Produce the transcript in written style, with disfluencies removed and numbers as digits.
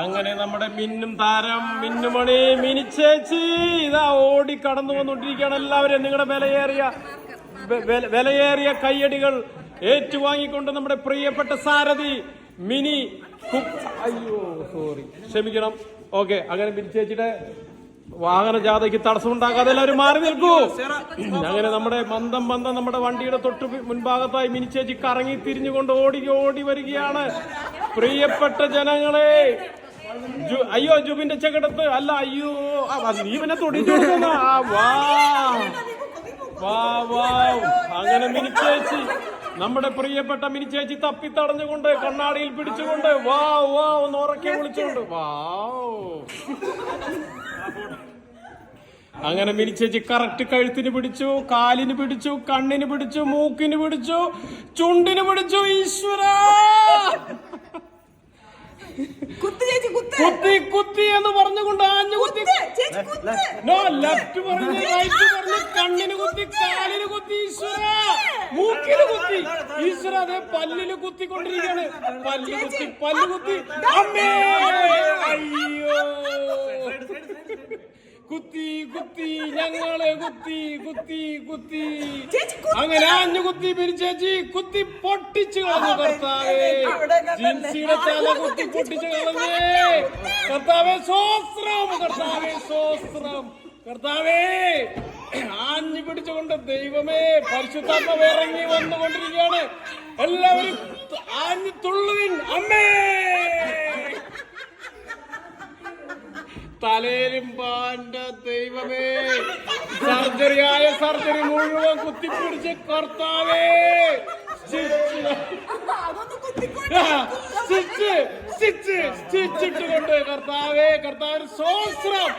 അങ്ങനെ നമ്മുടെ മിന്നും താരം മിന്നുമണി മിനിച്ചേച്ചി ഇതാ ഓടി കടന്നു വന്നുകൊണ്ടിരിക്കുകയാണ്. എല്ലാവരും നിങ്ങളുടെ വിലയേറിയ കയ്യടികൾ ഏറ്റുവാങ്ങിക്കൊണ്ട് നമ്മുടെ പ്രിയപ്പെട്ട സാരഥി മിനി അയ്യോ സോറി ക്ഷമിക്കണം. ഓക്കെ, അങ്ങനെ മിനിച്ചേച്ചിയുടെ വാഹന ജാഥയ്ക്ക് തടസ്സമുണ്ടാക്കാതെ എല്ലാവരും മാറി നിൽക്കൂ. അങ്ങനെ നമ്മുടെ മന്ദം നമ്മുടെ വണ്ടിയുടെ തൊട്ട് മുൻഭാഗത്തായി മിനിച്ചേച്ചി കറങ്ങി തിരിഞ്ഞുകൊണ്ട് ഓടി വരികയാണ്. പ്രിയപ്പെട്ട ജനങ്ങളെ, അയ്യോ ജുബിന്റെ ചെകിടത്ത് അല്ല, അയ്യോ നീ പിന്നെ തൊടിച്ചു. അങ്ങനെ മിനിച്ചേച്ചി, നമ്മുടെ പ്രിയപ്പെട്ട മിനിച്ചേച്ചി തപ്പി തടഞ്ഞുകൊണ്ട് കണ്ണാടിയിൽ പിടിച്ചുകൊണ്ട് ഒന്ന് ഉറക്കെ വിളിച്ചുകൊണ്ട് അങ്ങനെ മിനിച്ചേച്ചി കറക്റ്റ് കഴുത്തിന് പിടിച്ചു, കാലിന് പിടിച്ചു, കണ്ണിന് പിടിച്ചു, മൂക്കിന് പിടിച്ചു, ചുണ്ടിന് പിടിച്ചു. ഈശ്വര, കുത്തി എന്ന് പറഞ്ഞുകൊണ്ട് ആഞ്ഞു കുത്തി. ലെഫ്റ്റ് പറഞ്ഞ് റൈറ്റ് പറഞ്ഞ് കണ്ണിന് കുത്തി, കാലിന് കുത്തി, ഈശ്വര മൂക്കിന് കുത്തി. ഈശ്വര അതേ പല്ലില് കുത്തിക്കൊണ്ടിരിക്കുകയാണ്. പല്ല് കുത്തി അമ്മേ, അയ്യോ കുത്തി ഞങ്ങളെ കുത്തി അങ്ങനെ ആഞ്ഞു കുത്തി പിരിച്ചേച്ചി കുത്തി പൊട്ടിച്ചു കളഞ്ഞു. കർത്താവേ, ജിൻസിയുടെ തല കുത്തി പൊട്ടിച്ചു കളഞ്ഞേ. കർത്താവേ സ്വസ്ത്രം, കർത്താവേ ആഞ്ഞു പിടിച്ചുകൊണ്ട് ദൈവമേ പരിശുദ്ധാത്മാവ് ഇറങ്ങി വന്നുകൊണ്ടിരിക്കുകയാണ്. എല്ലാവരും ആഞ്ഞു തുള്ളുവിൻ. അമ്മേ, തലയിലും പാന്റെ ദൈവമേ, സർജറി മുഴുവൻ കുത്തിപ്പിടിച്ച് കർത്താവേ സ്റ്റിച്ചിട്ടുകൊണ്ട് കർത്താവിന് സ്വസ്ത്രം.